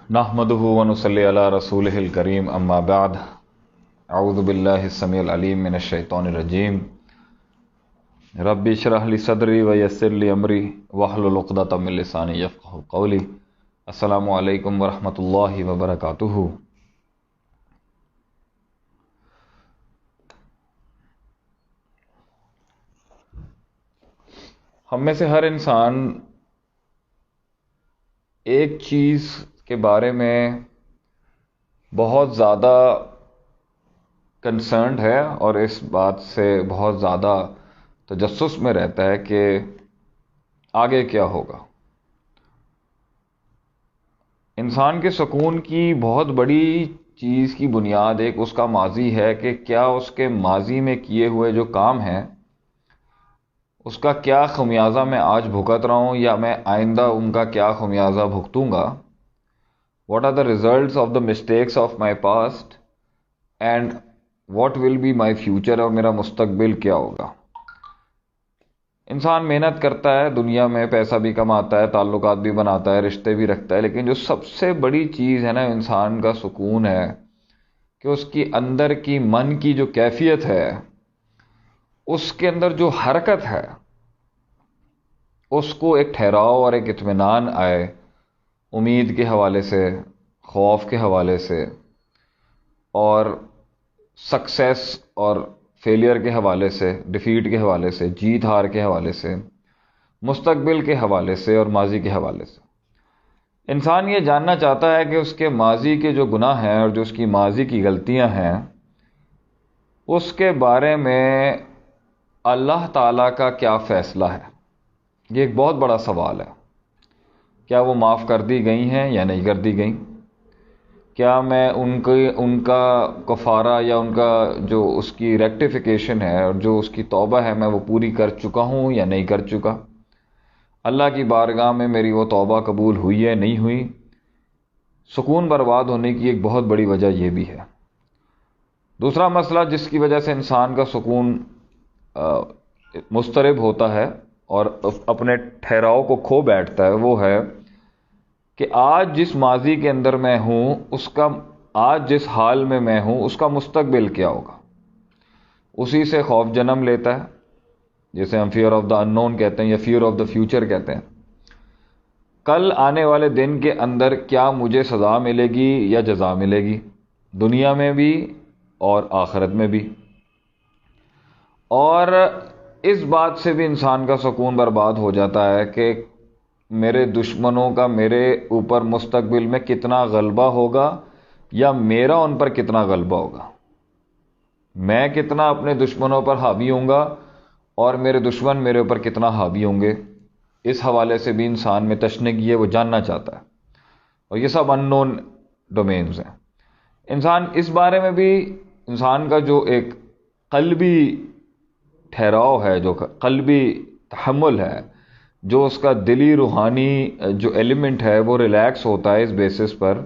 نحمدہ ونصلی علی رسولہ الکریم اما بعد اعوذ باللہ السمیع العلیم من الشیطان الرجیم رب اشرح لی صدری ویسر لی امری واحلل عقدۃ من لسانی یفقہوا قولی۔ السلام علیکم ورحمۃ اللہ وبرکاتہ۔ ہم میں سے ہر انسان ایک چیز کے بارے میں بہت زیادہ کنسرنڈ ہے اور اس بات سے بہت زیادہ تجسس میں رہتا ہے کہ آگے کیا ہوگا۔ انسان کے سکون کی بہت بڑی چیز کی بنیاد ایک اس کا ماضی ہے کہ کیا اس کے ماضی میں کیے ہوئے جو کام ہیں اس کا کیا خمیازہ میں آج بھگت رہا ہوں یا میں آئندہ ان کا کیا خمیازہ بھگتوں گا۔ What are the results of the mistakes of my past and what will be my future، اور میرا مستقبل کیا ہوگا۔ انسان محنت کرتا ہے، دنیا میں پیسہ بھی کماتا ہے، تعلقات بھی بناتا ہے، رشتے بھی رکھتا ہے، لیکن جو سب سے بڑی چیز ہے نا انسان کا سکون ہے کہ اس کی اندر کی من کی جو کیفیت ہے، اس کے اندر جو حرکت ہے، اس کو ایک ٹھہراؤ اور ایک اطمینان آئے، امید کے حوالے سے، خوف کے حوالے سے، اور سکسیس اور فیلئر کے حوالے سے، ڈیفیٹ کے حوالے سے، جیت ہار کے حوالے سے، مستقبل کے حوالے سے اور ماضی کے حوالے سے۔ انسان یہ جاننا چاہتا ہے کہ اس کے ماضی کے جو گناہ ہیں اور جو اس کی ماضی کی غلطیاں ہیں اس کے بارے میں اللہ تعالیٰ کا کیا فیصلہ ہے۔ یہ ایک بہت بڑا سوال ہے۔ کیا وہ معاف کر دی گئی ہیں یا نہیں کر دی گئیں؟ کیا میں ان کا کفارہ یا ان کا جو اس کی ریکٹیفیکیشن ہے اور جو اس کی توبہ ہے میں وہ پوری کر چکا ہوں یا نہیں کر چکا؟ اللہ کی بارگاہ میں میری وہ توبہ قبول ہوئی ہے نہیں ہوئی؟ سکون برباد ہونے کی ایک بہت بڑی وجہ یہ بھی ہے۔ دوسرا مسئلہ جس کی وجہ سے انسان کا سکون مضطرب ہوتا ہے اور اپنے ٹھہراؤ کو کھو بیٹھتا ہے وہ ہے کہ آج جس ماضی کے اندر میں ہوں آج جس حال میں ہوں اس کا مستقبل کیا ہوگا۔ اسی سے خوف جنم لیتا ہے، جسے ہم فیئر آف دا اننون کہتے ہیں یا فیئر آف دا فیوچر کہتے ہیں۔ کل آنے والے دن کے اندر کیا مجھے سزا ملے گی یا جزا ملے گی، دنیا میں بھی اور آخرت میں بھی۔ اور اس بات سے بھی انسان کا سکون برباد ہو جاتا ہے کہ میرے دشمنوں کا میرے اوپر مستقبل میں کتنا غلبہ ہوگا یا میرا ان پر کتنا غلبہ ہوگا، میں کتنا اپنے دشمنوں پر حاوی ہوں گا اور میرے دشمن میرے اوپر کتنا حاوی ہوں گے۔ اس حوالے سے بھی انسان میں تشنگی ہے، وہ جاننا چاہتا ہے، اور یہ سب ان نون ڈومینز ہیں۔ انسان اس بارے میں بھی، انسان کا جو ایک قلبی ٹھہراؤ ہے، جو قلبی تحمل ہے، جو اس کا دلی روحانی جو ایلیمنٹ ہے وہ ریلیکس ہوتا ہے اس بیسس پر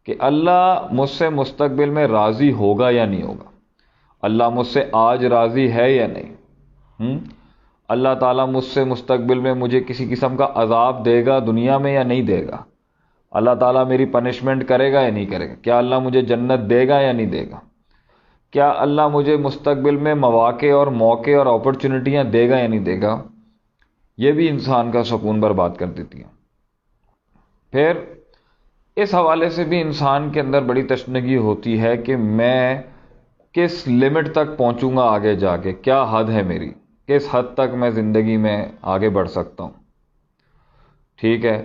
کہ اللہ مجھ سے مستقبل میں راضی ہوگا یا نہیں ہوگا، اللہ مجھ سے آج راضی ہے یا نہیں، اللہ تعالیٰ مجھ سے مستقبل میں مجھے کسی قسم کا عذاب دے گا دنیا میں یا نہیں دے گا، اللہ تعالیٰ میری پنشمنٹ کرے گا یا نہیں کرے گا، کیا اللہ مجھے جنت دے گا یا نہیں دے گا، کیا اللہ مجھے مستقبل میں مواقع اور موقع اور اپرچونٹیاں دے گا یا نہیں دے گا۔ یہ بھی انسان کا سکون برباد کر دیتی ہیں۔ پھر اس حوالے سے بھی انسان کے اندر بڑی تشنگی ہوتی ہے کہ میں کس لمٹ تک پہنچوں گا آگے جا کے، کیا حد ہے میری، کس حد تک میں زندگی میں آگے بڑھ سکتا ہوں، ٹھیک ہے،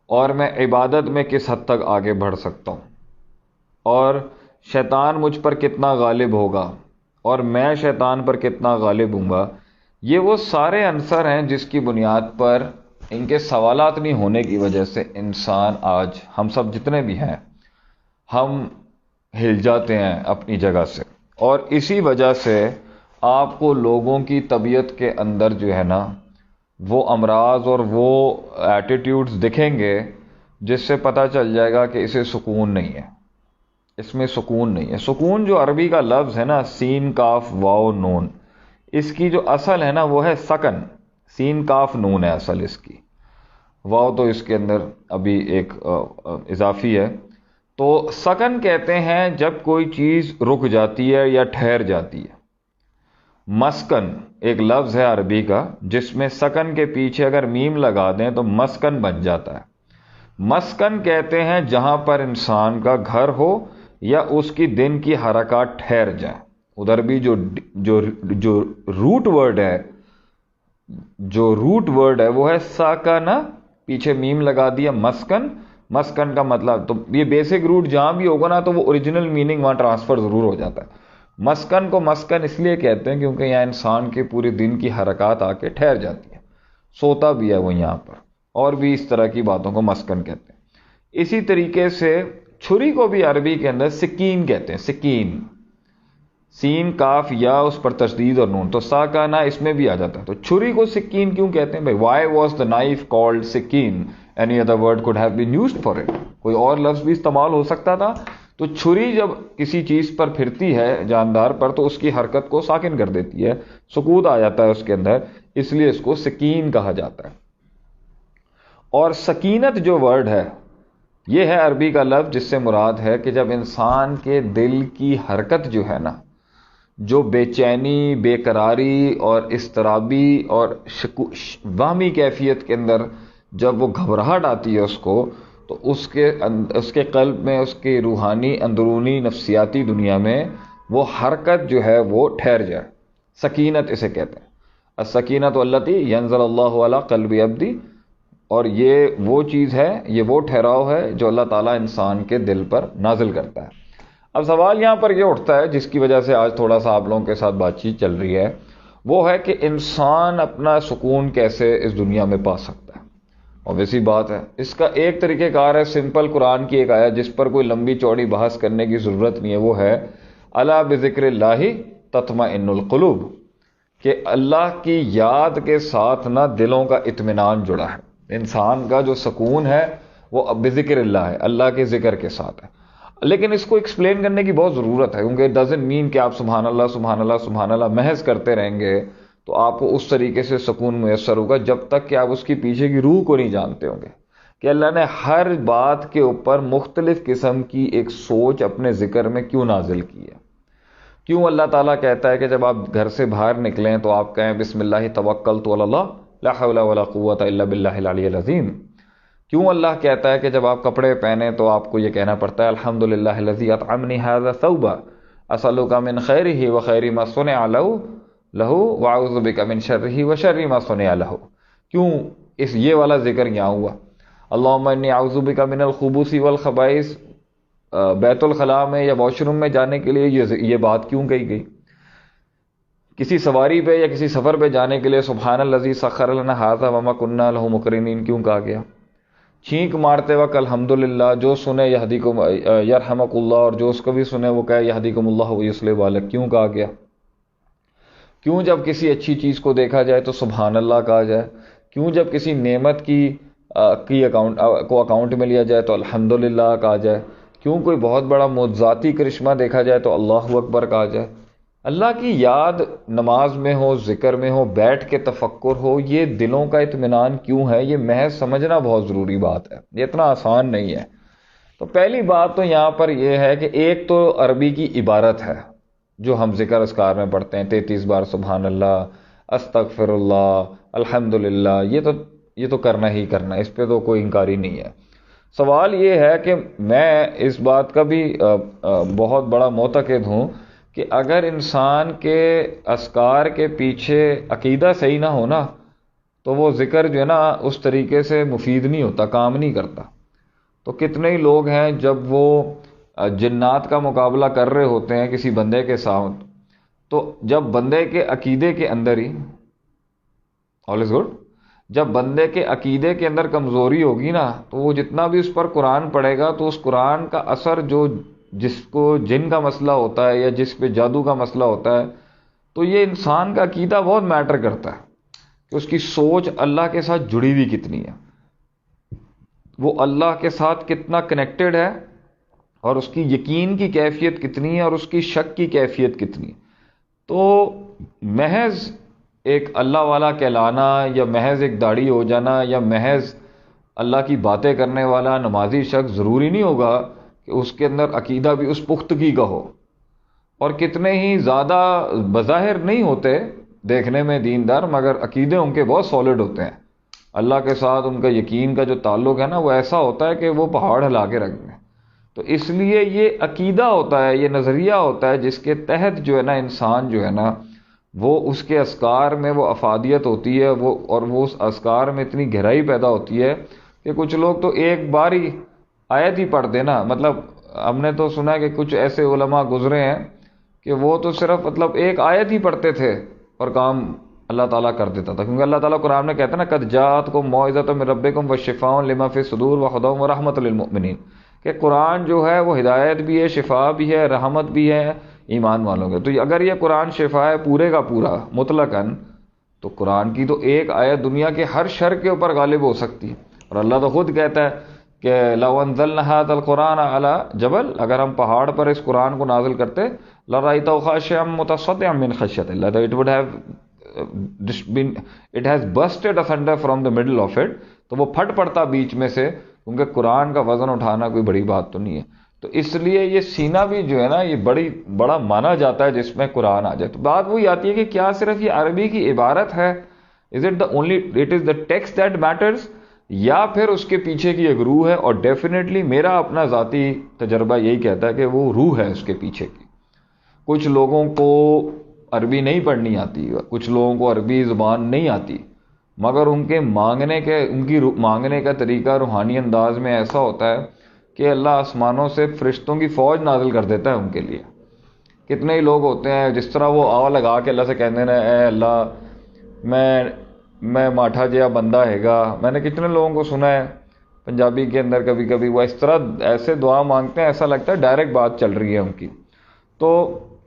اور میں عبادت میں کس حد تک آگے بڑھ سکتا ہوں، اور شیطان مجھ پر کتنا غالب ہوگا اور میں شیطان پر کتنا غالب ہوں گا۔ یہ وہ سارے عنصر ہیں جس کی بنیاد پر ان کے سوالات نہیں ہونے کی وجہ سے انسان آج ہم سب جتنے بھی ہیں ہم ہل جاتے ہیں اپنی جگہ سے، اور اسی وجہ سے آپ کو لوگوں کی طبیعت کے اندر جو ہے نا وہ امراض اور وہ ایٹیٹیوڈز دکھیں گے جس سے پتہ چل جائے گا کہ اسے سکون نہیں ہے، اس میں سکون نہیں ہے۔ سکون جو عربی کا لفظ ہے نا، سین کاف واو نون، اس کی جو اصل ہے نا وہ ہے سکن، سین کاف نون ہے اصل اس کی، واو تو اس کے اندر ابھی ایک اضافی ہے، تو سکن کہتے ہیں جب کوئی چیز رک جاتی ہے یا ٹھہر جاتی ہے. مسکن ایک لفظ ہے عربی کا جس میں سکن کے پیچھے اگر میم لگا دیں تو مسکن بن جاتا ہے. مسکن کہتے ہیں جہاں پر انسان کا گھر ہو یا اس کی دن کی حرکات ٹھہر جائیں. ادھر بھی جو روٹ ورڈ ہے وہ ہے ساکنا، پیچھے میم لگا دیا مسکن. مسکن کا مطلب تو یہ بیسک روٹ جہاں بھی ہوگا نا تو وہ اوریجنل میننگ وہاں ٹرانسفر ضرور ہو جاتا ہے. مسکن کو مسکن اس لیے کہتے ہیں کیونکہ یہاں انسان کے پورے دن کی حرکات آ کے ٹھہر جاتی ہیں، سوتا بھی ہے وہ یہاں پر، اور بھی اس طرح کی باتوں کو مسکن کہتے ہیں. اسی طریقے سے چھری کو بھی عربی کے اندر سکین کہتے ہیں. سکین، سین کاف یا اس پر تشدید اور نون، تو ساکانہ اس میں بھی آ جاتا ہے. تو چھری کو سکین کیوں کہتے ہیں بھائی؟ Y was the knife called scan? Any other word could have been used for it. کوئی اور لفظ بھی استعمال ہو سکتا تھا. تو چھری جب کسی چیز پر پھرتی ہے جاندار پر تو اس کی حرکت کو ساکن کر دیتی ہے، سکون آ جاتا ہے اس کے اندر، اس لیے اس کو سکین کہا جاتا ہے. اور سکینت جو ورڈ ہے یہ ہے عربی کا لفظ جس سے مراد ہے کہ جب انسان کے دل کی حرکت جو ہے نا، جو بے چینی، بے قراری اور اضطرابی اور واہمی کیفیت کے اندر جب وہ گھبراہٹ آتی ہے اس کو، تو اس کے قلب میں، اس کے روحانی اندرونی نفسیاتی دنیا میں وہ حرکت جو ہے وہ ٹھہر جائے. سکینت اسے کہتے ہیں. السکینۃ التی ینزل اللہ علی قلب عبدی. اور یہ وہ چیز ہے، یہ وہ ٹھہراؤ ہے جو اللہ تعالیٰ انسان کے دل پر نازل کرتا ہے. اب سوال یہاں پر یہ اٹھتا ہے جس کی وجہ سے آج تھوڑا سا آپ لوگوں کے ساتھ بات چیت چل رہی ہے، وہ ہے کہ انسان اپنا سکون کیسے اس دنیا میں پا سکتا ہے. اور ویسی بات ہے، اس کا ایک طریقہ کار ہے سمپل قرآن کی ایک آیت جس پر کوئی لمبی چوڑی بحث کرنے کی ضرورت نہیں ہے، وہ ہے الا بذکر اللہ تطمئن القلوب، کہ اللہ کی یاد کے ساتھ نہ دلوں کا اطمینان جڑا ہے. انسان کا جو سکون ہے وہ بذکر اللہ ہے، اللہ کے ذکر کے ساتھ ہے. لیکن اس کو ایکسپلین کرنے کی بہت ضرورت ہے، کیونکہ اٹ ڈزنٹ مین کہ آپ سبحان اللہ سبحان اللہ سبحان اللہ محض کرتے رہیں گے تو آپ کو اس طریقے سے سکون میسر ہوگا جب تک کہ آپ اس کی پیچھے کی روح کو نہیں جانتے ہوں گے کہ اللہ نے ہر بات کے اوپر مختلف قسم کی ایک سوچ اپنے ذکر میں کیوں نازل کی ہے. کیوں اللہ تعالیٰ کہتا ہے کہ جب آپ گھر سے باہر نکلیں تو آپ کہیں بسم اللہ توکلت علی اللہ لا حول ولا قوۃ الا باللہ العلی العظیم. کیوں اللہ کہتا ہے کہ جب آپ کپڑے پہنیں تو آپ کو یہ کہنا پڑتا ہے الحمدللہ الذی اطعمنی ھذا ثوبا اسألک من خیرہ وخیر ما صنع لہ واعوذ بک من شرہ وشر ما صنع لہ. کیوں یہ والا ذکر یہاں ہوا؟ اللہم انی اعوذ بک من الخبث والخبائث. بیت الخلاء میں یا واش روم میں جانے کے لیے یہ بات کیوں کہی گئی؟ کسی سواری پہ یا کسی سفر پہ جانے کے لیے سبحان الذی سخر لنا ھذا وما کنا لہ مقرنین کیوں کہا گیا؟ چھینک مارتے وقت الحمدللہ جو سنے یہدیکم یرحمک اللہ، اور جو اس کو بھی سنے وہ کہے یہدیکم اللہ ویصلح بالک کیوں کہا گیا؟ کیوں جب کسی اچھی چیز کو دیکھا جائے تو سبحان اللہ کہا جائے؟ کیوں جب کسی نعمت کی اکاؤنٹ میں لیا جائے تو الحمدللہ کہا جائے؟ کیوں کوئی بہت بڑا معجزاتی کرشمہ دیکھا جائے تو اللہ اکبر کہا جائے؟ اللہ کی یاد نماز میں ہو، ذکر میں ہو، بیٹھ کے تفکر ہو، یہ دلوں کا اطمینان کیوں ہے؟ یہ محض سمجھنا بہت ضروری بات ہے، یہ اتنا آسان نہیں ہے. تو پہلی بات تو یہاں پر یہ ہے کہ ایک تو عربی کی عبارت ہے جو ہم ذکر اذکار میں پڑھتے ہیں 33 بار سبحان اللہ، استغفر اللہ، الحمدللہ، یہ تو کرنا ہی کرنا، اس پہ تو کوئی انکاری نہیں ہے. سوال یہ ہے کہ میں اس بات کا بھی بہت بڑا معتقد ہوں کہ اگر انسان کے اذکار کے پیچھے عقیدہ صحیح نہ ہونا تو وہ ذکر جو ہے نا اس طریقے سے مفید نہیں ہوتا، کام نہیں کرتا. تو کتنے ہی لوگ ہیں جب وہ جنات کا مقابلہ کر رہے ہوتے ہیں کسی بندے کے ساتھ، تو جب بندے کے عقیدے کے اندر ہی آل از گڈ، جب بندے کے عقیدے کے اندر کمزوری ہوگی نا تو وہ جتنا بھی اس پر قرآن پڑھے گا تو اس قرآن کا اثر جو جس کو جن کا مسئلہ ہوتا ہے یا جس پہ جادو کا مسئلہ ہوتا ہے، تو یہ انسان کا عقیدہ بہت میٹر کرتا ہے کہ اس کی سوچ اللہ کے ساتھ جڑی ہوئی کتنی ہے، وہ اللہ کے ساتھ کتنا کنیکٹڈ ہے، اور اس کی یقین کی کیفیت کتنی ہے اور اس کی شک کی کیفیت کتنی ہے. تو محض ایک اللہ والا کہلانا یا محض ایک داڑھی ہو جانا یا محض اللہ کی باتیں کرنے والا نمازی شخص ضروری نہیں ہوگا کہ اس کے اندر عقیدہ بھی اس پختگی کا ہو. اور کتنے ہی زیادہ بظاہر نہیں ہوتے دیکھنے میں دیندار، مگر عقیدے ان کے بہت سالڈ ہوتے ہیں. اللہ کے ساتھ ان کا یقین کا جو تعلق ہے نا، وہ ایسا ہوتا ہے کہ وہ پہاڑ ہلا کے رکھ دیں. تو اس لیے یہ عقیدہ ہوتا ہے، یہ نظریہ ہوتا ہے جس کے تحت جو ہے نا انسان جو ہے نا وہ اس کے اذکار میں وہ افادیت ہوتی ہے، اور وہ اس اذکار میں اتنی گہرائی پیدا ہوتی ہے کہ کچھ لوگ تو ایک بار ہی آیت ہی پڑھتے نا. مطلب ہم نے تو سنا ہے کہ کچھ ایسے علماء گزرے ہیں کہ وہ تو صرف مطلب ایک آیت ہی پڑھتے تھے اور کام اللہ تعالیٰ کر دیتا تھا. کیونکہ اللہ تعالیٰ قرآن میں کہتا ہے نا قد جاءتکم موعظۃ من ربکم وشفاء لما فی الصدور وہدی ورحمۃ للمؤمنین، کہ قرآن جو ہے وہ ہدایت بھی ہے، شفا بھی ہے، رحمت بھی ہے ایمان والوں کے. تو اگر یہ قرآن شفا ہے پورے کا پورا مطلقاً، تو قرآن کی تو ایک آیت دنیا کے ہر شر کے اوپر غالب ہو سکتی ہے. اور اللہ تو خود کہتا ہے کہ لو انزلنا هذا القرآن على جبل، اگر ہم پہاڑ پر اس قرآن کو نازل کرتے لرأيته خاشعا متصدعا من خشیۃ اللہ، تو it has busted asunder from the middle of it، تو وہ پھٹ پڑتا بیچ میں سے، کیونکہ قرآن کا وزن اٹھانا کوئی بڑی بات تو نہیں ہے. تو اس لیے یہ سینہ بھی جو ہے نا یہ بڑا مانا جاتا ہے جس میں قرآن آ جائے. تو بات وہی آتی ہے کہ کیا صرف یہ عربی کی عبارت ہے، is it the only it is the text that matters, یا پھر اس کے پیچھے کی ایک روح ہے؟ اور ڈیفینیٹلی میرا اپنا ذاتی تجربہ یہی کہتا ہے کہ وہ روح ہے اس کے پیچھے کی. کچھ لوگوں کو عربی نہیں پڑھنی آتی، کچھ لوگوں کو عربی زبان نہیں آتی، مگر ان کے مانگنے کا طریقہ روحانی انداز میں ایسا ہوتا ہے کہ اللہ آسمانوں سے فرشتوں کی فوج نازل کر دیتا ہے ان کے لیے. کتنے ہی لوگ ہوتے ہیں جس طرح وہ آوا لگا کے اللہ سے کہتے ہیں اے اللہ میں ماٹھا جیا بندہ ہے گا. میں نے کتنے لوگوں کو سنا ہے پنجابی کے اندر کبھی کبھی وہ اس طرح ایسے دعا مانگتے ہیں، ایسا لگتا ہے ڈائریکٹ بات چل رہی ہے ان کی. تو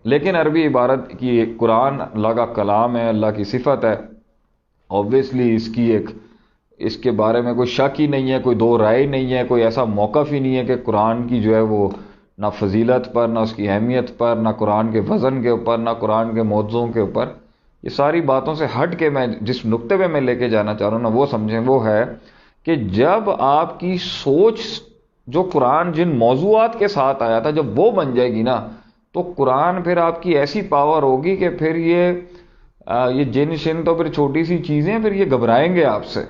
لیکن عربی عبارت کی قرآن اللہ کا کلام ہے، اللہ کی صفت ہے. اوبویسلی اس کے بارے میں کوئی شک ہی نہیں ہے، کوئی دو رائے نہیں ہے، کوئی ایسا موقف ہی نہیں ہے کہ قرآن کی جو ہے وہ نہ فضیلت پر، نہ اس کی اہمیت پر، نہ قرآن کے وزن کے اوپر، نہ قرآن کے موضوعوں کے اوپر. یہ ساری باتوں سے ہٹ کے میں جس نقطے پہ میں لے کے جانا چاہ رہا ہوں نا وہ سمجھیں، وہ ہے کہ جب آپ کی سوچ جو قرآن جن موضوعات کے ساتھ آیا تھا جب وہ بن جائے گی نا، تو قرآن پھر آپ کی ایسی پاور ہوگی کہ پھر یہ جن شن تو پھر چھوٹی سی چیزیں پھر یہ گھبرائیں گے آپ سے.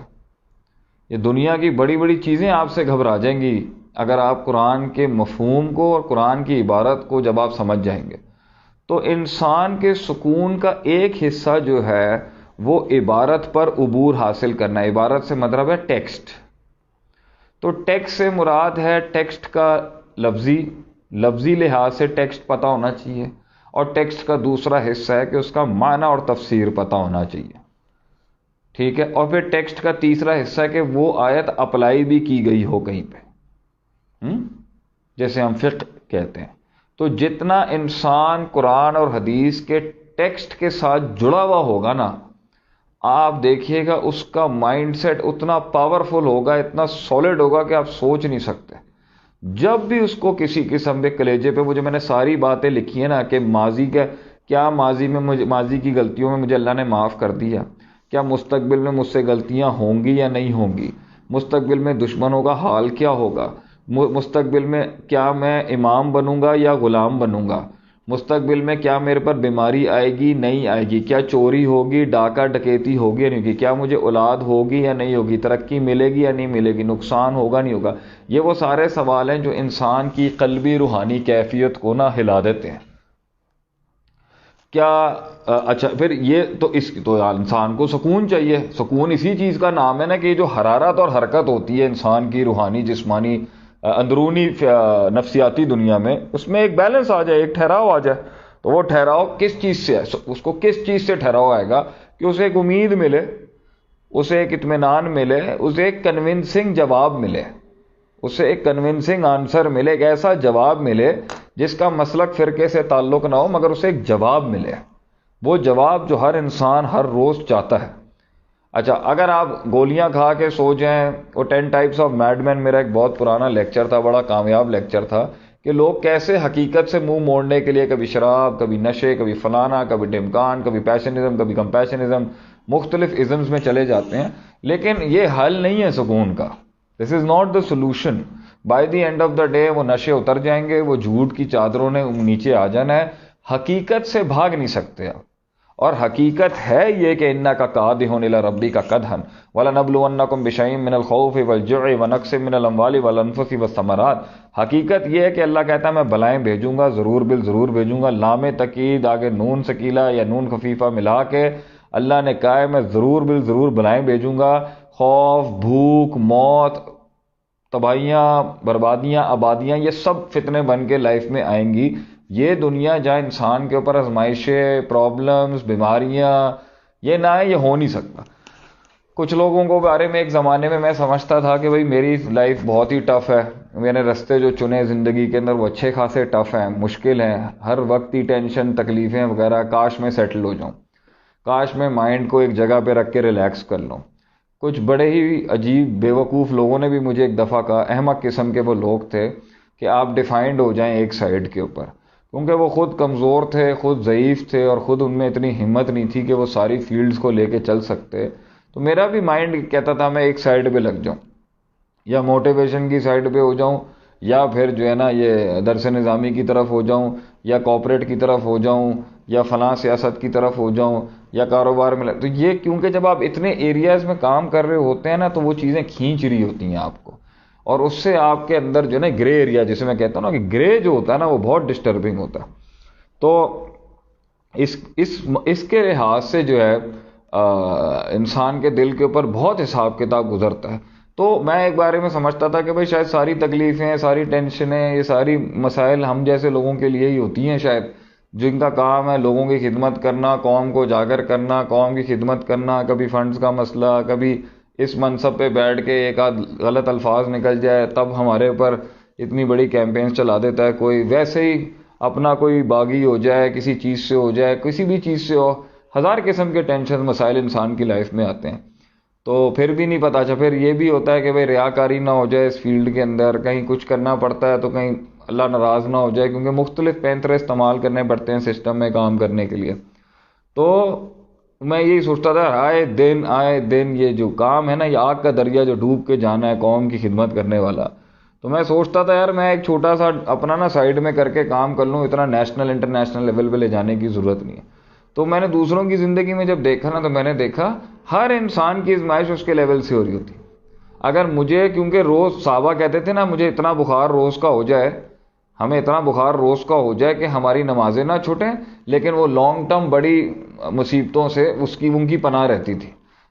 یہ دنیا کی بڑی بڑی چیزیں آپ سے گھبرا جائیں گی اگر آپ قرآن کے مفہوم کو اور قرآن کی عبارت کو جب آپ سمجھ جائیں گے. تو انسان کے سکون کا ایک حصہ جو ہے وہ عبارت پر عبور حاصل کرنا ہے. عبارت سے مطلب ہے ٹیکسٹ. تو ٹیکسٹ سے مراد ہے ٹیکسٹ کا لفظی لحاظ سے ٹیکسٹ پتہ ہونا چاہیے، اور ٹیکسٹ کا دوسرا حصہ ہے کہ اس کا معنی اور تفسیر پتہ ہونا چاہیے. ٹھیک ہے. اور پھر ٹیکسٹ کا تیسرا حصہ ہے کہ وہ آیت اپلائی بھی کی گئی ہو کہیں پہ، جیسے ہم فقہ کہتے ہیں. تو جتنا انسان قرآن اور حدیث کے ٹیکسٹ کے ساتھ جڑا ہوا ہوگا نا، آپ دیکھیے گا اس کا مائنڈ سیٹ اتنا پاورفل ہوگا، اتنا سالڈ ہوگا کہ آپ سوچ نہیں سکتے. جب بھی اس کو کسی قسم کے کلیجے پہ، وہ جو میں نے ساری باتیں لکھی ہیں نا کہ ماضی کی غلطیوں میں مجھے اللہ نے معاف کر دیا، کیا مستقبل میں مجھ سے غلطیاں ہوں گی یا نہیں ہوں گی، مستقبل میں دشمنوں کا حال کیا ہوگا، مستقبل میں کیا میں امام بنوں گا یا غلام بنوں گا، مستقبل میں کیا میرے پر بیماری آئے گی نہیں آئے گی، کیا چوری ہوگی، ڈاکہ ڈکیتی ہوگی یا نہیں ہوگی، کیا مجھے اولاد ہوگی یا نہیں ہوگی، ترقی ملے گی یا نہیں ملے گی، نقصان ہوگا نہیں ہوگا. یہ وہ سارے سوال ہیں جو انسان کی قلبی روحانی کیفیت کو نہ ہلا دیتے ہیں. کیا اچھا پھر یہ تو انسان کو سکون چاہیے. سکون اسی چیز کا نام ہے نا کہ یہ جو حرارت اور حرکت ہوتی ہے انسان کی روحانی جسمانی اندرونی نفسیاتی دنیا میں، اس میں ایک بیلنس آ جائے، ایک ٹھہراؤ آ جائے. تو وہ ٹھہراؤ کس چیز سے ہے؟ اس کو کس چیز سے ٹھہراؤ آئے گا کہ اسے ایک امید ملے، اسے ایک اطمینان ملے، اسے ایک کنونسنگ جواب ملے، اسے ایک کنونسنگ آنسر ملے، ایک ایسا جواب ملے جس کا مسلک فرقے سے تعلق نہ ہو مگر اسے ایک جواب ملے. وہ جواب جو ہر انسان ہر روز چاہتا ہے. اچھا اگر آپ گولیاں کھا کے سو جائیں، وہ 10 ٹائپس آف میڈ مین میرا ایک بہت پرانا لیکچر تھا، بڑا کامیاب لیکچر تھا، کہ لوگ کیسے حقیقت سے منہ موڑنے کے لیے کبھی شراب، کبھی نشے، کبھی فلانا، کبھی ڈمکان، کبھی پیشنزم، کبھی کمپیشنزم، مختلف ازمز میں چلے جاتے ہیں. لیکن یہ حل نہیں ہے سکون کا. This is not the solution. By the end of the day وہ نشے اتر جائیں گے, وہ جھوٹ کی چادروں نے نیچے آ جانا ہے. حقیقت سے بھاگ نہیں سکتے آپ, اور حقیقت ہے یہ کہ انک کادح الی ربک کدحا ولنبلونکم بشیء من الخوف والجوع ونقص من الاموال والانفس والثمرات. حقیقت یہ ہے کہ اللہ کہتا ہے میں بلائیں بھیجوں گا, ضرور بالضرور بھیجوں گا. لام تقید آگے نون ثقیلہ یا نون خفیفہ ملا کے اللہ نے کہا ہے میں ضرور بالضرور بلائیں بھیجوں گا. خوف, بھوک, موت, تباہیاں, بربادیاں, آبادیاں, یہ سب فتنے بن کے لائف میں آئیں گی. یہ دنیا جہاں انسان کے اوپر آزمائشیں, پرابلمز, بیماریاں یہ نہ ہے, یہ ہو نہیں سکتا. کچھ لوگوں کو بارے میں ایک زمانے میں میں سمجھتا تھا کہ بھئی میری لائف بہت ہی ٹف ہے, میں نے رستے جو چنے زندگی کے اندر وہ اچھے خاصے ٹف ہیں, مشکل ہیں, ہر وقت ہی ٹینشن, تکلیفیں وغیرہ. کاش میں سیٹل ہو جاؤں, کاش میں مائنڈ کو ایک جگہ پہ رکھ کے ریلیکس کر لوں. کچھ بڑے ہی عجیب بیوقوف لوگوں نے بھی مجھے ایک دفعہ کہا, احمق قسم کے وہ لوگ تھے, کہ آپ ڈیفائنڈ ہو جائیں ایک سائڈ کے اوپر, کیونکہ وہ خود کمزور تھے, خود ضعیف تھے, اور خود ان میں اتنی ہمت نہیں تھی کہ وہ ساری فیلڈز کو لے کے چل سکتے. تو میرا بھی مائنڈ کہتا تھا میں ایک سائڈ پہ لگ جاؤں, یا موٹیویشن کی سائڈ پہ ہو جاؤں, یا پھر جو ہے نا یہ درس نظامی کی طرف ہو جاؤں, یا کارپوریٹ کی طرف ہو جاؤں, یا فلاں سیاست کی طرف ہو جاؤں, یا کاروبار میں. تو یہ کیونکہ جب آپ اتنے ایریاز میں کام کر رہے ہوتے ہیں نا, تو وہ چیزیں کھینچ رہی ہوتی ہیں آپ کو, اور اس سے آپ کے اندر جو ہے نا گرے ایریا, جسے میں کہتا ہوں نا کہ گرے جو ہوتا ہے نا وہ بہت ڈسٹربنگ ہوتا ہے. تو اس کے لحاظ سے جو ہے انسان کے دل کے اوپر بہت حساب کتاب گزرتا ہے. تو میں ایک بارے میں سمجھتا تھا کہ بھائی شاید ساری تکلیفیں, ساری ٹینشنیں, یہ ساری مسائل ہم جیسے لوگوں کے لیے ہی ہوتی ہیں شاید, جن کا کام ہے لوگوں کی خدمت کرنا, قوم کو اجاگر کرنا, قوم کی خدمت کرنا. کبھی فنڈز کا مسئلہ, کبھی اس منصب پہ بیٹھ کے ایک آدھ غلط الفاظ نکل جائے تب ہمارے اوپر اتنی بڑی کیمپینز چلا دیتا ہے کوئی. ویسے ہی اپنا کوئی باغی ہو جائے, کسی چیز سے ہو جائے, کسی بھی چیز سے ہو, ہزار قسم کے ٹینشن مسائل انسان کی لائف میں آتے ہیں. تو پھر بھی نہیں پتا. اچھا پھر یہ بھی ہوتا ہے کہ بھائی ریاکاری نہ ہو جائے اس فیلڈ کے اندر, کہیں کچھ کرنا پڑتا ہے تو کہیں اللہ ناراض نہ ہو جائے, کیونکہ مختلف پینترے استعمال کرنے پڑتے ہیں سسٹم میں کام کرنے کے لیے. تو میں یہی سوچتا تھا آئے دن یہ جو کام ہے نا, یہ آگ کا دریا جو ڈوب کے جانا ہے قوم کی خدمت کرنے والا. تو میں سوچتا تھا یار میں ایک چھوٹا سا اپنا نا سائڈ میں کر کے کام کر لوں, اتنا نیشنل انٹرنیشنل لیول پہ لے جانے کی ضرورت نہیں ہے. تو میں نے دوسروں کی زندگی میں جب دیکھا نا, تو میں نے دیکھا ہر انسان کی آزمائش اس کے لیول سے ہو رہی ہوتی. اگر مجھے, کیونکہ روز صحابہ کہتے تھے نا, مجھے اتنا بخار روز کا ہو جائے, ہمیں اتنا بخار روز کا ہو جائے کہ ہماری نمازیں نہ چھوٹیں, لیکن وہ لانگ ٹرم بڑی مصیبتوں سے ان کی پناہ رہتی تھی.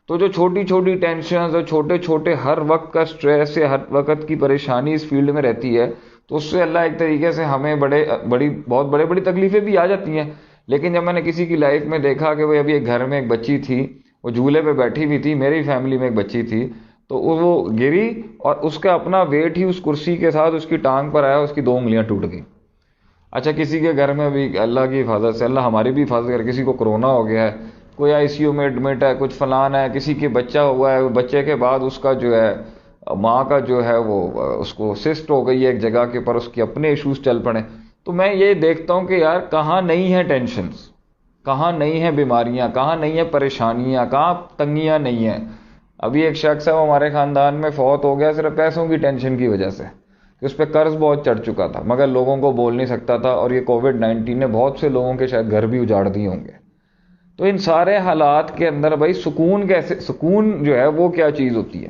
تو جو چھوٹی چھوٹی ٹینشنز اور چھوٹے چھوٹے ہر وقت کا سٹریس یا ہر وقت کی پریشانی اس فیلڈ میں رہتی ہے, تو اس سے اللہ ایک طریقے سے ہمیں بہت بڑی تکلیفیں بھی آ جاتی ہیں. لیکن جب میں نے کسی کی لائف میں دیکھا کہ ابھی ایک گھر میں ایک بچی تھی, وہ جھولے پہ بیٹھی ہوئی تھی, میری فیملی میں ایک بچی تھی, تو وہ گری اور اس کا اپنا ویٹ ہی اس کرسی کے ساتھ اس کی ٹانگ پر آیا, اس کی 2 انگلیاں ٹوٹ گئی. اچھا کسی کے گھر میں بھی اللہ کی حفاظت سے, اللہ ہماری بھی حفاظت کر, کسی کو کرونا ہو گیا ہے, کوئی آئی سی یو میں ایڈمٹ ہے, کچھ فلان ہے, کسی کے بچہ ہوا ہے, بچے کے بعد اس کا جو ہے ماں کا جو ہے وہ اس کو سسٹ ہو گئی ہے ایک جگہ کے پر, اس کے اپنے ایشوز چل پڑے. تو میں یہ دیکھتا ہوں کہ یار کہاں نہیں ہیں ٹینشنز, کہاں نہیں ہیں بیماریاں, کہاں نہیں ہیں پریشانیاں, کہاں تنگیاں نہیں ہیں. ابھی ایک شخص ہے وہ ہمارے خاندان میں فوت ہو گیا صرف پیسوں کی ٹینشن کی وجہ سے, کہ اس پہ قرض بہت چڑھ چکا تھا, مگر لوگوں کو بول نہیں سکتا تھا, اور یہ کووڈ-19 نے بہت سے لوگوں کے شاید گھر بھی اجاڑ دیے ہوں گے. تو ان سارے حالات کے اندر بھائی سکون جو ہے وہ کیا چیز ہوتی ہے؟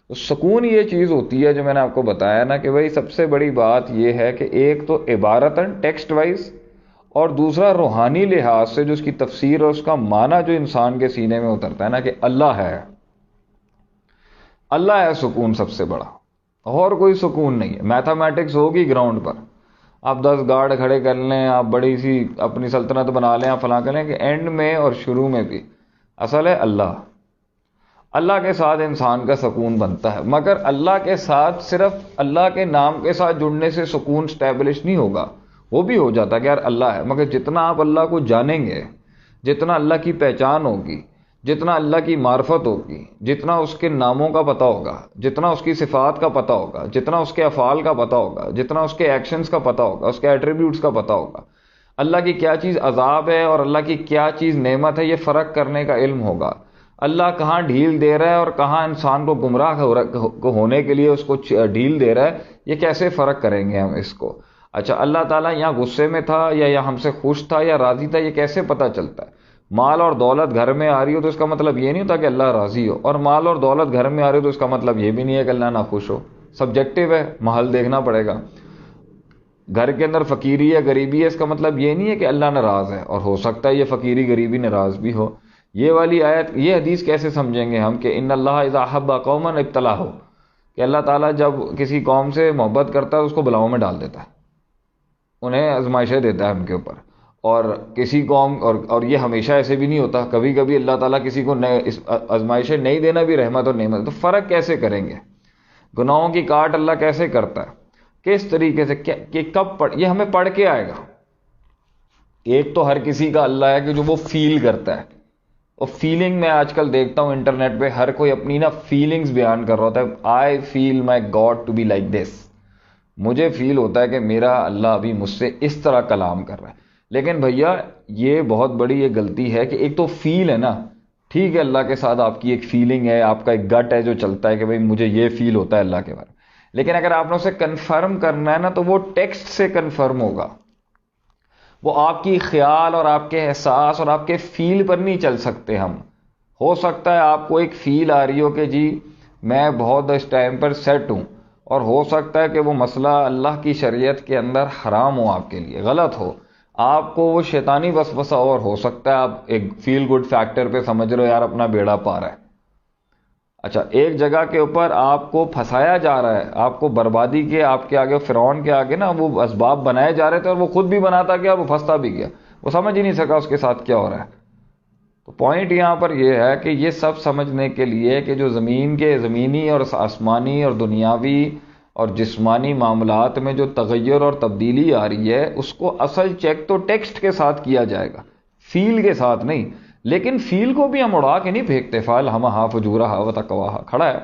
تو سکون یہ چیز ہوتی ہے جو میں نے آپ کو بتایا نا, کہ بھائی سب سے بڑی بات یہ ہے کہ ایک تو عبارتاً ٹیکسٹ وائز, اور دوسرا روحانی لحاظ سے جو اس کی تفسیر اور اس کا معنی جو انسان کے سینے میں اترتا ہے نا, کہ اللہ ہے سکون سب سے بڑا, اور کوئی سکون نہیں ہے. میتھمیٹکس ہوگی گراؤنڈ پر, آپ 10 گارڈ کھڑے کر لیں, آپ بڑی سی اپنی سلطنت بنا لیں, آپ فلاں کر لیں, کہ اینڈ میں اور شروع میں بھی اصل ہے اللہ کے ساتھ انسان کا سکون بنتا ہے. مگر اللہ کے ساتھ صرف اللہ کے نام کے ساتھ جڑنے سے سکون سٹیبلش نہیں ہوگا, وہ بھی ہو جاتا کہ یار اللہ ہے, مگر جتنا آپ اللہ کو جانیں گے, جتنا اللہ کی پہچان ہوگی, جتنا اللہ کی معرفت ہوگی, جتنا اس کے ناموں کا پتہ ہوگا, جتنا اس کی صفات کا پتہ ہوگا, جتنا اس کے افعال کا پتہ ہوگا, جتنا اس کے ایکشنز کا پتہ ہوگا, اس کے ایٹریبیوٹس کا پتہ ہوگا, اللہ کی کیا چیز عذاب ہے اور اللہ کی کیا چیز نعمت ہے, یہ فرق کرنے کا علم ہوگا, اللہ کہاں ڈھیل دے رہا ہے اور کہاں انسان کو گمراہ ہونے کے لیے اس کو ڈھیل دے رہا ہے، یہ کیسے فرق کریں گے ہم اس کو؟ اچھا اللہ تعالیٰ یہاں غصے میں تھا یا ہم سے خوش تھا یا راضی تھا، یہ کیسے پتہ چلتا ہے؟ مال اور دولت گھر میں آ رہی ہو تو اس کا مطلب یہ نہیں ہوتا کہ اللہ راضی ہو، اور مال اور دولت گھر میں آ رہی ہو تو اس کا مطلب یہ بھی نہیں ہے کہ اللہ ناخوش ہو. سبجیکٹو ہے، محل دیکھنا پڑے گا. گھر کے اندر فقیری ہے غریبی ہے، اس کا مطلب یہ نہیں ہے کہ اللہ ناراض ہے، اور ہو سکتا ہے یہ فقیری غریبی ناراض بھی ہو. یہ والی آیت، یہ حدیث کیسے سمجھیں گے ہم کہ ان اللہ اذا احب قوما ابتلاہ ہو، کہ اللہ تعالیٰ جب کسی قوم سے محبت کرتا ہے اس کو بلاؤں میں ڈال دیتا ہے، انہیں آزمائشیں دیتا ہے ان کے اوپر. اور کسی قوم اور یہ ہمیشہ ایسے بھی نہیں ہوتا، کبھی کبھی اللہ تعالیٰ کسی کو آزمائشیں نہیں دینا بھی رحمت اور نعمت. تو فرق کیسے کریں گے؟ گناہوں کی کاٹ اللہ کیسے کرتا ہے، کس طریقے سے، کہ کب یہ ہمیں پڑھ کے آئے گا. ایک تو ہر کسی کا اللہ ہے کہ جو وہ فیل کرتا ہے، اور فیلنگ میں آج کل دیکھتا ہوں انٹرنیٹ پہ ہر کوئی اپنی فیلنگز بیان کر رہا ہوتا ہے. I feel my God to be like this, مجھے فیل ہوتا ہے کہ میرا اللہ ابھی مجھ سے اس طرح کلام کر رہا ہے. لیکن بھیا یہ بہت بڑی یہ غلطی ہے کہ ایک تو فیل ہے نا، ٹھیک ہے اللہ کے ساتھ آپ کی ایک فیلنگ ہے، آپ کا ایک گٹ ہے جو چلتا ہے کہ بھئی مجھے یہ فیل ہوتا ہے اللہ کے بارے میں، لیکن اگر آپ نے اسے کنفرم کرنا ہے نا تو وہ ٹیکسٹ سے کنفرم ہوگا. وہ آپ کی خیال اور آپ کے احساس اور آپ کے فیل پر نہیں چل سکتے ہم. ہو سکتا ہے آپ کو ایک فیل آ رہی ہو کہ جی میں بہت اس ٹائم پر سیٹ ہوں، اور ہو سکتا ہے کہ وہ مسئلہ اللہ کی شریعت کے اندر حرام ہو، آپ کے لیے غلط ہو، آپ کو وہ شیطانی وسوسہ، اور ہو سکتا ہے آپ ایک فیل گڈ فیکٹر پہ سمجھ رہے ہو یار اپنا بیڑا پار ہے. اچھا ایک جگہ کے اوپر آپ کو پھنسایا جا رہا ہے، آپ کو بربادی کے، آپ کے آگے فرعون کے آگے نا وہ اسباب بنائے جا رہے تھے، اور وہ خود بھی بناتا گیا، وہ پھنستا بھی گیا، وہ سمجھ ہی نہیں سکا اس کے ساتھ کیا ہو رہا ہے. تو پوائنٹ یہاں پر یہ ہے کہ یہ سب سمجھنے کے لیے کہ جو زمین کے زمینی اور آسمانی اور دنیاوی اور جسمانی معاملات میں جو تغیر اور تبدیلی آ رہی ہے، اس کو اصل چیک تو ٹیکسٹ کے ساتھ کیا جائے گا، فیل کے ساتھ نہیں. لیکن فیل کو بھی ہم اڑا کے نہیں پھینکتے. فعل ہمہا فجورہا وتقواہا کھڑا ہے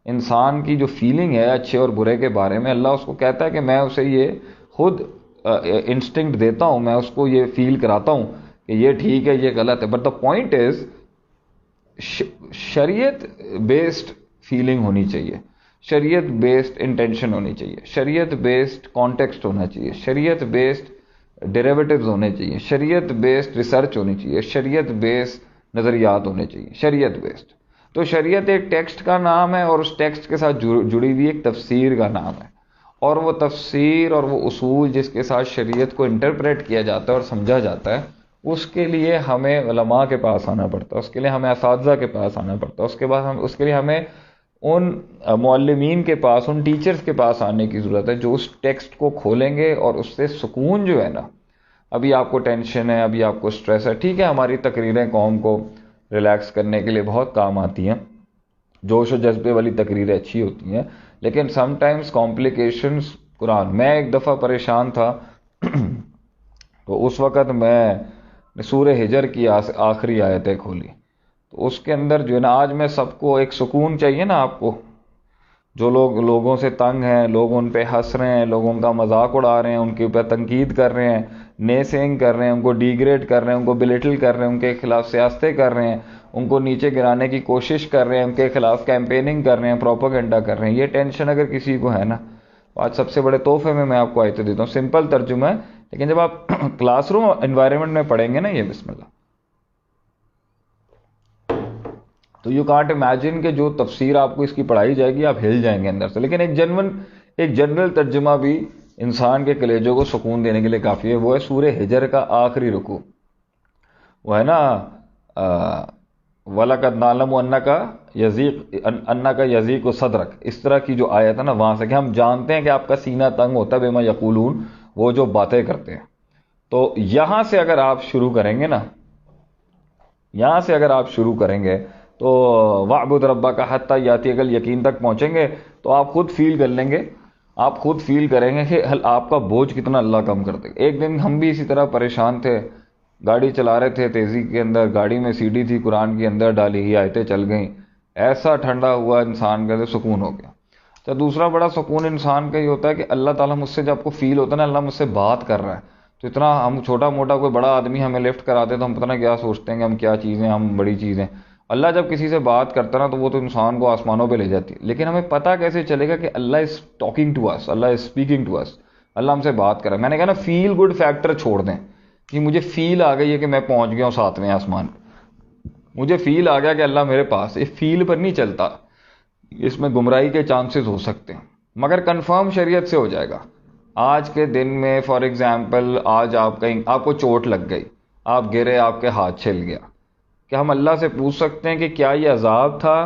انسان کی جو فیلنگ ہے اچھے اور برے کے بارے میں، اللہ اس کو کہتا ہے کہ میں اسے یہ خود انسٹنکٹ دیتا ہوں، میں اس کو یہ فیل کراتا ہوں کہ یہ ٹھیک ہے یہ غلط ہے. بٹ دا پوائنٹ از شریعت بیسڈ فیلنگ ہونی چاہیے، شریعت بیسڈ انٹینشن ہونی چاہیے، شریعت بیسڈ کانٹیکسٹ ہونا چاہیے، شریعت بیسڈ ڈیریویٹیوز ہونے چاہیے، شریعت بیسڈ ریسرچ ہونی چاہیے، شریعت بیسڈ نظریات ہونے چاہیے، شریعت بیسڈ. تو شریعت ایک ٹیکسٹ کا نام ہے، اور اس ٹیکسٹ کے ساتھ جڑی ہوئی ایک تفسیر کا نام ہے، اور وہ تفسیر اور وہ اصول جس کے ساتھ شریعت کو انٹرپریٹ کیا جاتا ہے اور سمجھا جاتا ہے، اس کے لیے ہمیں علماء کے پاس آنا پڑتا ہے، اس کے لیے ہمیں اساتذہ کے پاس آنا پڑتا ہے، اس کے لیے ہمیں ان معلمین کے پاس، ان ٹیچرز کے پاس آنے کی ضرورت ہے جو اس ٹیکسٹ کو کھولیں گے، اور اس سے سکون جو ہے نا، ابھی آپ کو ٹینشن ہے، ابھی آپ کو سٹریس ہے، ٹھیک ہے ہماری تقریریں قوم کو ریلیکس کرنے کے لیے بہت کام آتی ہیں، جوش و جذبے والی تقریریں اچھی ہوتی ہیں، لیکن سم ٹائمز کمپلیکیشنز قرآن. میں ایک دفعہ پریشان تھا تو اس وقت میں سورہ ہجر کی آخری آیتیں کھولی، تو اس کے اندر جو ہے نا، آج میں سب کو ایک سکون چاہیے نا، آپ کو جو لوگوں سے تنگ ہیں، لوگ ان پہ ہنس رہے ہیں، لوگ ان کا مذاق اڑا رہے ہیں، ان کے اوپر تنقید کر رہے ہیں، نیسینگ کر رہے ہیں، ان کو ڈیگریڈ کر رہے ہیں، ان کو بلیٹل کر رہے ہیں، ان کے خلاف سیاستیں کر رہے ہیں، ان کو نیچے گرانے کی کوشش کر رہے ہیں، ان کے خلاف کیمپیننگ کر رہے ہیں، پروپیگنڈا کر رہے ہیں. یہ ٹینشن اگر کسی کو ہے نا، آج سب سے بڑے تحفے میں آپ کو آیتیں دیتا ہوں، سمپل ترجمہ ہے، لیکن جب آپ کلاس روم انوائرمنٹ میں پڑھیں گے نا یہ بسم اللہ، تو یو کانٹ امیجن کہ جو تفسیر آپ کو اس کی پڑھائی جائے گی آپ ہل جائیں گے اندر سے. لیکن ایک جنرل ترجمہ بھی انسان کے کلیجوں کو سکون دینے کے لیے کافی ہے. وہ ہے سورہ ہجر کا آخری رکوع، وہ ہے نا وَلَقَدْ نَعْلَمُ أَنَّكَ يَضِيقُ صَدْرُكَ، اس طرح کی جو آیت ہے نا، وہاں سے کہ ہم جانتے ہیں کہ آپ کا سینہ تنگ ہوتا ہے بما یقولون، وہ جو باتیں کرتے ہیں. تو یہاں سے اگر آپ شروع کریں گے نا، یہاں سے اگر آپ شروع کریں گے تو وَاعْبُدْ رَبَّكَ حَتَّى يَأْتِيَكَ الْيَقِين تک پہنچیں گے تو آپ خود فیل کر لیں گے، آپ خود فیل کریں گے کہ آپ کا بوجھ کتنا اللہ کم کر دے گا. ایک دن ہم بھی اسی طرح پریشان تھے، گاڑی چلا رہے تھے تیزی کے اندر، گاڑی میں سی ڈی تھی قرآن کی اندر ڈالی گئی، آیتیں چل گئیں، ایسا ٹھنڈا ہوا انسان کا سکون ہو گیا. تو دوسرا بڑا سکون انسان کا یہ ہوتا ہے کہ اللہ تعالیٰ مجھ سے جب کو فیل ہوتا ہے نا اللہ مجھ سے بات کر رہا ہے، تو اتنا ہم چھوٹا موٹا کوئی بڑا آدمی ہمیں لفٹ کراتے تو ہم پتہ نہیں کیا سوچتے ہیں کہ ہم کیا چیزیں، ہم بڑی چیزیں. اللہ جب کسی سے بات کرتا نا تو وہ تو انسان کو آسمانوں پہ لے جاتی ہے، لیکن ہمیں پتہ کیسے چلے گا کہ اللہ از ٹاکنگ ٹو اس، اللہ از اسپیکنگ ٹو اس، اللہ ہم سے بات کر رہا ہے؟ میں نے کہا نا فیل گڈ فیکٹر چھوڑ دیں کہ مجھے فیل آ گئی ہے کہ میں پہنچ گیا ہوں 7ویں آسمان پہ، مجھے فیل آ گیا کہ اللہ میرے پاس، یہ فیل پر نہیں چلتا، اس میں گمراہی کے چانسز ہو سکتے ہیں، مگر کنفرم شریعت سے ہو جائے گا۔ آج کے دن میں فار ایگزامپل آج آپ کو چوٹ لگ گئی، آپ گرے، آپ کے ہاتھ چھل گیا، کیا ہم اللہ سے پوچھ سکتے ہیں کہ کیا یہ عذاب تھا،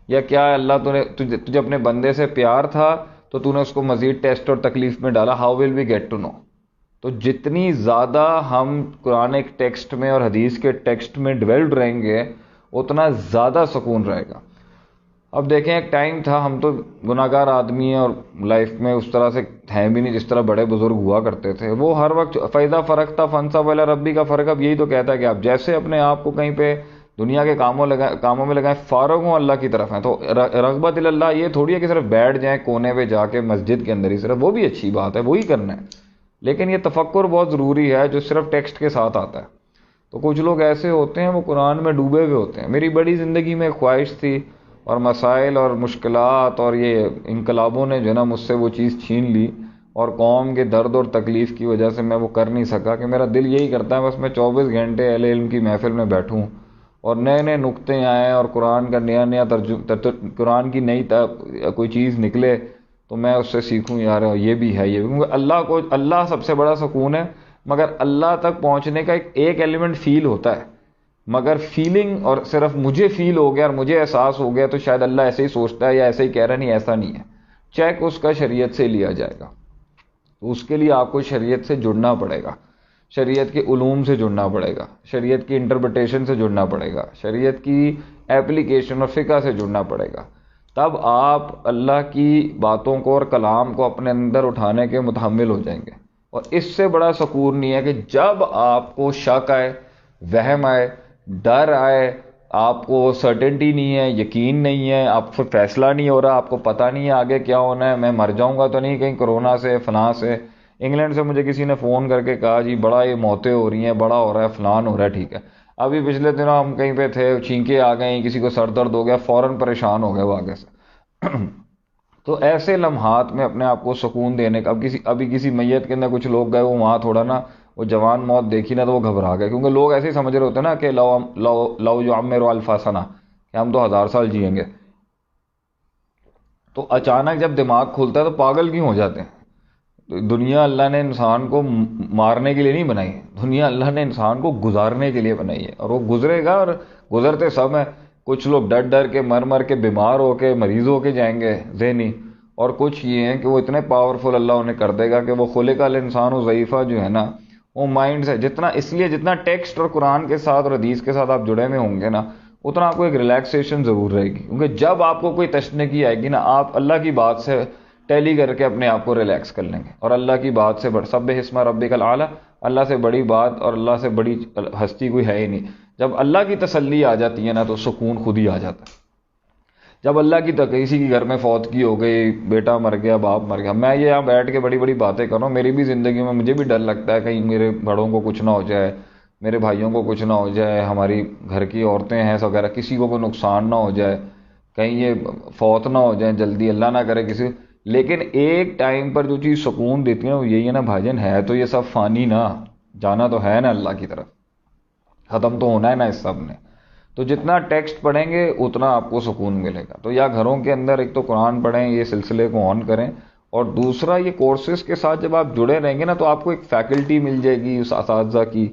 یا کیا اللہ تجھے اپنے بندے سے پیار تھا تو تو نے اس کو مزید ٹیسٹ اور تکلیف میں ڈالا؟ How will we get to know? تو جتنی زیادہ ہم قرآن ٹیکسٹ میں اور حدیث کے ٹیکسٹ میں ڈویلڈ رہیں گے اتنا زیادہ سکون رہے گا۔ اب دیکھیں ایک ٹائم تھا، ہم تو گناہ گار آدمی ہیں اور لائف میں اس طرح سے ہیں بھی نہیں جس طرح بڑے بزرگ ہوا کرتے تھے، وہ ہر وقت فیضا فرق تھا فنصب الی ربی کا فرق اب یہی تو کہتا ہے کہ آپ جیسے اپنے آپ کو کہیں پہ دنیا کے کاموں میں لگائیں، فارغ ہوں اللہ کی طرف ہیں، تو رغبت الی اللہ یہ تھوڑی ہے کہ صرف بیٹھ جائیں کونے پہ جا کے مسجد کے اندر ہی صرف، وہ بھی اچھی بات ہے، وہی کرنا ہے، لیکن یہ تفکر بہت ضروری ہے جو صرف ٹیکسٹ کے ساتھ آتا ہے۔ تو کچھ لوگ ایسے ہوتے ہیں وہ قرآن میں ڈوبے ہوئے ہوتے ہیں۔ میری بڑی زندگی میں ایک خواہش تھی، اور مسائل اور مشکلات اور یہ انقلابوں نے جو ہے نا مجھ سے وہ چیز چھین لی، اور قوم کے درد اور تکلیف کی وجہ سے میں وہ کر نہیں سکا، کہ میرا دل یہی کرتا ہے بس میں 24 گھنٹے اہل علم کی محفل میں بیٹھوں اور نئے نئے نقطے آئیں اور قرآن کا نیا قرآن کی نئی کوئی چیز نکلے تو میں اس سے سیکھوں، یار یہ بھی ہے، یہ بھی، کیونکہ اللہ سب سے بڑا سکون ہے، مگر اللہ تک پہنچنے کا ایک ایلیمنٹ فیل ہوتا ہے، مگر فیلنگ اور صرف مجھے فیل ہو گیا اور مجھے احساس ہو گیا تو شاید اللہ ایسے ہی سوچتا ہے یا ایسے ہی کہہ رہا، نہیں ایسا نہیں ہے، چیک اس کا شریعت سے لیا جائے گا۔ تو اس کے لیے آپ کو شریعت سے جڑنا پڑے گا، شریعت کے علوم سے جڑنا پڑے گا، شریعت کی انٹرپریٹیشن سے جڑنا پڑے گا، شریعت کی ایپلیکیشن اور فقہ سے جڑنا پڑے گا، تب آپ اللہ کی باتوں کو اور کلام کو اپنے اندر اٹھانے کے متحمل ہو جائیں گے۔ اور اس سے بڑا سکون نہیں ہے کہ جب آپ کو شک آئے، وہم آئے، ڈر آئے، آپ کو سرٹنٹی نہیں ہے، یقین نہیں ہے، آپ کو فیصلہ نہیں ہو رہا، آپ کو پتہ نہیں ہے آگے کیا ہونا ہے، میں مر جاؤں گا تو نہیں کہیں کرونا سے فلاں سے۔ انگلینڈ سے مجھے کسی نے فون کر کے کہا جی بڑا یہ موتیں ہو رہی ہیں، بڑا ہو رہا ہے، فلان ہو رہا ہے، ٹھیک ہے۔ ابھی پچھلے دنوں ہم کہیں پہ تھے، چھینکیں آ گئیں، کسی کو سر درد ہو گیا، فوراً پریشان ہو گئے وہ آگے سے۔ تو ایسے لمحات میں اپنے آپ کو سکون دینے کا، ابھی کسی میت کے اندر کچھ لوگ گئے، وہ وہاں تھوڑا نا وہ جوان موت دیکھی نا تو وہ گھبرا گئے، کیونکہ لوگ ایسے ہی سمجھ رہے ہوتے ہیں نا کہ لو یعمر الف سنہ، کہ ہم تو 1000 سال جئیں گے۔ تو اچانک جب دماغ کھلتا ہے تو پاگل کیوں ہو جاتے ہیں؟ دنیا اللہ نے انسان کو مارنے کے لیے نہیں بنائی، دنیا اللہ نے انسان کو گزارنے کے لیے بنائی ہے، اور وہ گزرے گا، اور گزرتے سب ہیں۔ کچھ لوگ ڈر ڈر کے مر کے بیمار ہو کے مریض ہو کے جائیں گے ذہنی، اور کچھ یہ ہیں کہ وہ اتنے پاورفل اللہ انہیں کر دے گا کہ وہ خلق الانسان ضعیفہ جو ہے نا، وہ مائنڈ سے جتنا ٹیکسٹ اور قرآن کے ساتھ اور حدیث کے ساتھ آپ جڑے ہوئے ہوں گے نا، اتنا آپ کو ایک ریلیکسیشن ضرور رہے گی، کیونکہ جب آپ کو کوئی تشنگی آئے گی نا، آپ اللہ کی بات سے ٹیلی کر کے اپنے آپ کو ریلیکس کر لیں گے، اور اللہ کی بات سے سبح اسم ربک الاعلی، اللہ سے بڑی بات اور اللہ سے بڑی ہستی کوئی ہے ہی نہیں۔ جب اللہ کی تسلی آ جاتی ہے نا تو سکون خود ہی آ جاتا ہے۔ جب اللہ کی کسی کی گھر میں فوتگی ہو گئی، بیٹا مر گیا، باپ مر گیا، میں یہ یہاں بیٹھ کے بڑی بڑی باتیں کر رہا ہوں، میری بھی زندگی میں مجھے بھی ڈر لگتا ہے کہیں میرے بڑوں کو کچھ نہ ہو جائے، میرے بھائیوں کو کچھ نہ ہو جائے، ہماری گھر کی عورتیں ہیں وغیرہ، کسی کو کوئی نقصان نہ ہو جائے، کہیں یہ فوت نہ ہو جائیں جلدی، اللہ نہ کرے کسی۔ لیکن ایک ٹائم پر جو چیز سکون دیتی ہے نا وہ یہی ہے نا بھائی جان، ہے تو یہ سب فانی نا، جانا تو ہے نا اللہ کی طرف، ختم تو ہونا ہے نا اس سب نے۔ تو جتنا ٹیکسٹ پڑھیں گے اتنا آپ کو سکون ملے گا۔ تو یا گھروں کے اندر ایک تو قرآن پڑھیں، یہ سلسلے کو آن کریں، اور دوسرا یہ کورسز کے ساتھ جب آپ جڑے رہیں گے نا تو آپ کو ایک فیکلٹی مل جائے گی اس اساتذہ کی،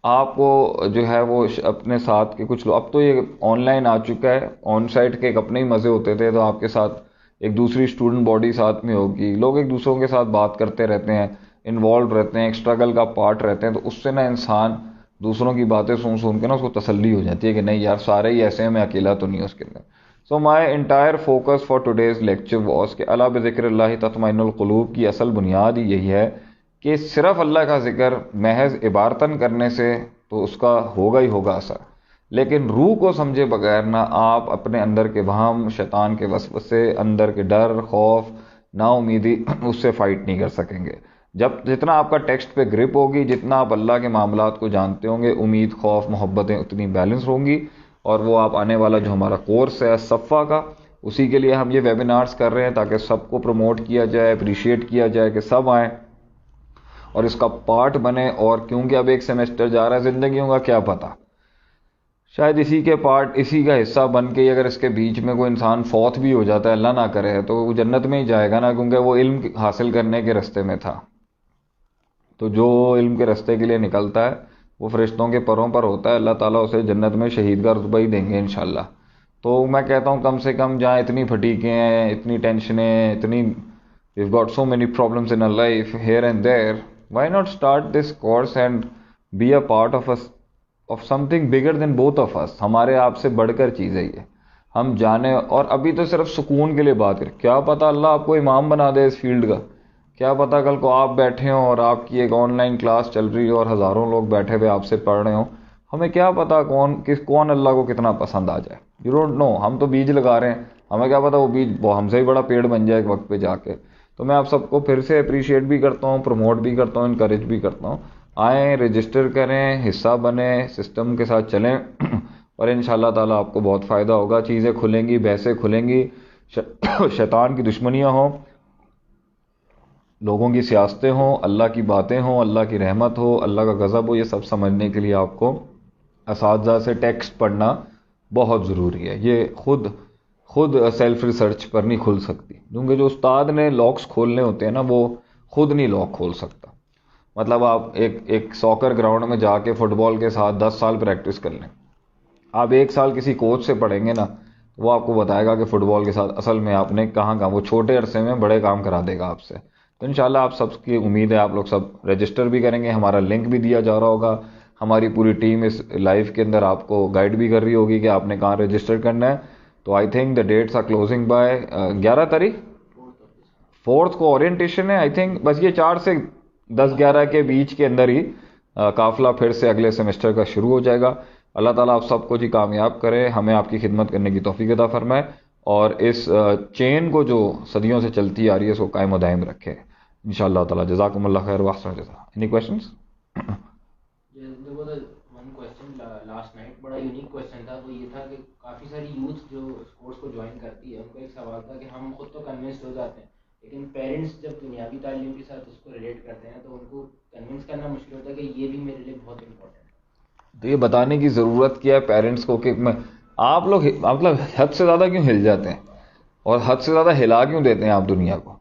آپ کو جو ہے وہ اپنے ساتھ کے کچھ لوگ، اب تو یہ آن لائن آ چکا ہے، آن سائٹ کے ایک اپنے ہی مزے ہوتے تھے، تو آپ کے ساتھ ایک دوسری اسٹوڈنٹ باڈی ساتھ میں ہوگی، لوگ ایک دوسروں کے ساتھ بات کرتے رہتے ہیں، انوالو رہتے ہیں، ایک اسٹرگل کا پارٹ رہتے ہیں، تو اس سے نا انسان دوسروں کی باتیں سن کے نا اس کو تسلی ہو جاتی ہے کہ نہیں یار سارے ہی ایسے ہیں، میں اکیلا تو نہیں اس کے اندر۔ So my entire focus for today's lecture was کہ الا بذکر اللہ تطمئن القلوب کی اصل بنیاد ہی یہی ہے کہ صرف اللہ کا ذکر محض عبارتاً کرنے سے تو اس کا ہوگا ہی ہوگا اثر، لیکن روح کو سمجھے بغیر نہ آپ اپنے اندر کے وہم، شیطان کے وسوسے، اندر کے ڈر، خوف، نا امیدی، اس سے فائٹ نہیں کر سکیں گے۔ جتنا آپ کا ٹیکسٹ پہ گرپ ہوگی، جتنا آپ اللہ کے معاملات کو جانتے ہوں گے، امید، خوف، محبتیں اتنی بیلنس ہوں گی، اور وہ آپ آنے والا جو ہمارا کورس ہے صفا کا، اسی کے لیے ہم یہ ویبینارز کر رہے ہیں تاکہ سب کو پروموٹ کیا جائے، اپریشیٹ کیا جائے کہ سب آئیں اور اس کا پارٹ بنے. اور کیونکہ اب ایک سیمسٹر جا رہا ہے زندگیوں کا کیا پتہ، شاید اسی کے پارٹ، اسی کا حصہ بن کے اگر اس کے بیچ میں کوئی انسان فوت بھی ہو جاتا ہے، اللہ نہ کرے، تو وہ جنت میں ہی جائے گا نا، کیونکہ وہ علم حاصل کرنے کے راستے میں تھا. تو جو علم کے راستے کے لیے نکلتا ہے وہ فرشتوں کے پروں پر ہوتا ہے، اللہ تعالیٰ اسے جنت میں شہید کا رتبہ ہی دیں گے انشاءاللہ. تو میں کہتا ہوں کم سے کم جہاں اتنی پھٹیکیں ہیں، اتنی ٹینشنیں، اتنی we've got so many problems in our life here and there, why not start this course and be a part of us of something bigger than both of us. ہمارے آپ سے بڑھ کر چیز ہے یہ، ہم جانے. اور ابھی تو صرف سکون کے لیے بات کریں، کیا پتہ اللہ آپ کو امام بنا دے اس فیلڈ کا، کیا پتہ کل کو آپ بیٹھے ہوں اور آپ کی ایک آن لائن کلاس چل رہی ہو اور ہزاروں لوگ بیٹھے ہوئے آپ سے پڑھ رہے ہوں. ہمیں کیا پتہ کون اللہ کو کتنا پسند آ جائے. You don't know. ہم تو بیج لگا رہے ہیں، ہمیں کیا پتہ وہ بیج ہم سے ہی بڑا پیڑ بن جائے ایک وقت پہ جا کے. تو میں آپ سب کو پھر سے اپریشیٹ بھی کرتا ہوں، پروموٹ بھی کرتا ہوں، انکریج بھی کرتا ہوں. آئیں، رجسٹر کریں، حصہ بنیں، سسٹم کے ساتھ چلیں اور انشاءاللہ تعالیٰ آپ کو بہت فائدہ ہوگا. چیزیں کھلیں گی، بحثیں کھلیں گی، شیطان کی دشمنیاں ہوں، لوگوں کی سیاستیں ہوں، اللہ کی باتیں ہوں، اللہ کی رحمت ہو، اللہ کا غضب ہو، یہ سب سمجھنے کے لیے آپ کو اساتذہ سے ٹیکسٹ پڑھنا بہت ضروری ہے. یہ خود سیلف ریسرچ پر نہیں کھل سکتی، کیونکہ جو استاد نے لاکس کھولنے ہوتے ہیں نا، وہ خود نہیں لاک کھول سکتا. مطلب آپ ایک ساکر گراؤنڈ میں جا کے فٹ بال کے ساتھ 10 سال پریکٹس کر لیں، آپ 1 سال کسی کوچ سے پڑھیں گے نا، وہ آپ کو بتائے گا کہ فٹ بال کے ساتھ اصل میں آپ نے کہاں وہ چھوٹے عرصے میں بڑے کام کرا دے گا آپ سے. تو انشاءاللہ آپ سب کی امید ہے آپ لوگ سب رجسٹر بھی کریں گے. ہمارا لنک بھی دیا جا رہا ہوگا، ہماری پوری ٹیم اس لائف کے اندر آپ کو گائیڈ بھی کر رہی ہوگی کہ آپ نے کہاں رجسٹر کرنا ہے. تو I think the dates are closing by 11 تاریخ 4 کو اورینٹیشن ہے. آئی تھنک بس یہ 4 سے 10-11 کے بیچ کے اندر ہی قافلہ پھر سے اگلے سیمسٹر کا شروع ہو جائے گا. اللہ تعالیٰ آپ سب کو جی کامیاب کرے، ہمیں آپ کی خدمت کرنے کی توفیق عطا فرمائے اور اس چین کو جو صدیوں سے چلتی آ رہی ہے اس کو قائم و دائم رکھے انشاءاللہ تعالیٰ. جزاکم اللہ خیر واحسن الجزاء. Any questions? One question last night بڑا یونیک کویسچن تھا. وہ یہ تھا کہ کافی ساری یوتھ جو اس کورس کو جوائن کرتی ہے ان کو ایک سوال تھا کہ ہم خود تو کنونسڈ ہو جاتے ہیں، لیکن پیرنٹس جب دنیاوی تعلیم کے ساتھ اس کو ریلیٹ کرتے ہیں تو ان کو کنونس کرنا مشکل ہوتا ہے کہ یہ بھی میرے لیے بہت امپورٹنٹ ہے. تو یہ بتانے کی ضرورت کیا ہے پیرنٹس کو کہ آپ لوگ مطلب حد سے زیادہ کیوں ہل جاتے ہیں اور حد سے زیادہ ہلا کیوں دیتے ہیں آپ دنیا کو.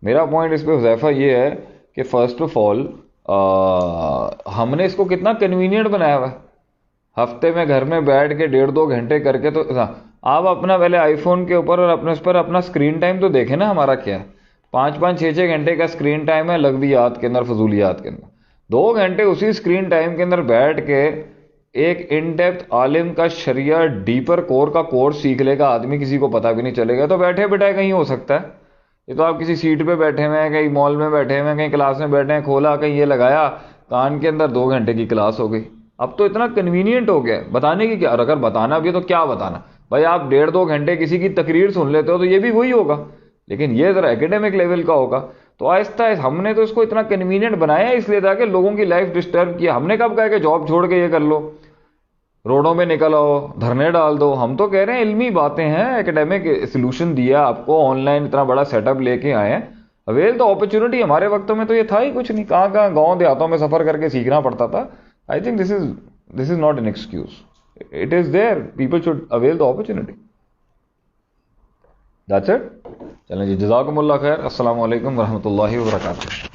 میرا پوائنٹ اس پہ حذیفہ یہ ہے کہ فرسٹ آف آل ہم نے اس کو کتنا کنوینئنٹ بنایا ہوا ہے. ہفتے میں گھر میں بیٹھ کے 1.5-2 گھنٹے کر کے، تو آپ اپنا پہلے آئی فون کے اوپر اور اپنے اس پر اپنا اسکرین ٹائم تو دیکھیں نا ہمارا کیا ہے. 5-6 گھنٹے کا اسکرین ٹائم ہے لغویات کے اندر، فضولیات کے اندر. 2 گھنٹے اسی اسکرین ٹائم کے اندر بیٹھ کے ایک ان ڈیپتھ عالم کا شریعہ ڈیپر کور کا کورس سیکھ لے گا آدمی، کسی کو پتہ بھی نہیں چلے گا. تو بیٹھے بٹھائے کہیں ہو سکتا ہے. یہ تو آپ کسی سیٹ پہ بیٹھے ہوئے ہیں، کہیں مال میں بیٹھے ہوئے ہیں، کہیں کلاس میں بیٹھے ہیں، کھولا کہیں یہ لگایا کان کے اندر، 2 گھنٹے کی کلاس ہو گئی. اب تو اتنا کنوینئنٹ ہو گیا بتانے کی کیا، اور اگر بتانا بھی ہے تو کیا بتانا بھائی. آپ 1.5-2 گھنٹے کسی کی تقریر سن لیتے ہو تو یہ بھی وہی ہوگا، لیکن یہ ذرا ایکیڈیمک لیول کا ہوگا. تو آہستہ ہم نے تو اس کو اتنا کنوینئنٹ بنایا ہے اس لیے تاکہ لوگوں کی لائف ڈسٹرب کیا. ہم نے کب کہا کہ جاب چھوڑ کے یہ کر لو، روڈوں میں نکل آؤ، دھرنے ڈال دو. ہم تو کہہ رہے ہیں علمی باتیں ہیں، ایکیڈیمک سلوشن دیا آپ کو، آن لائن اتنا بڑا سیٹ اپ لے کے آئے ہیں. اویل تو اپرچونٹی. ہمارے وقتوں میں تو یہ تھا ہی کچھ نہیں، کہاں گاؤں دیہاتوں میں سفر کر کے سیکھنا پڑتا تھا. I think this is not an excuse. It is there. People should avail the opportunity. That's it. چلیں جی، جزاکم اللہ خیر. السلام علیکم ورحمۃ اللہ وبرکاتہ.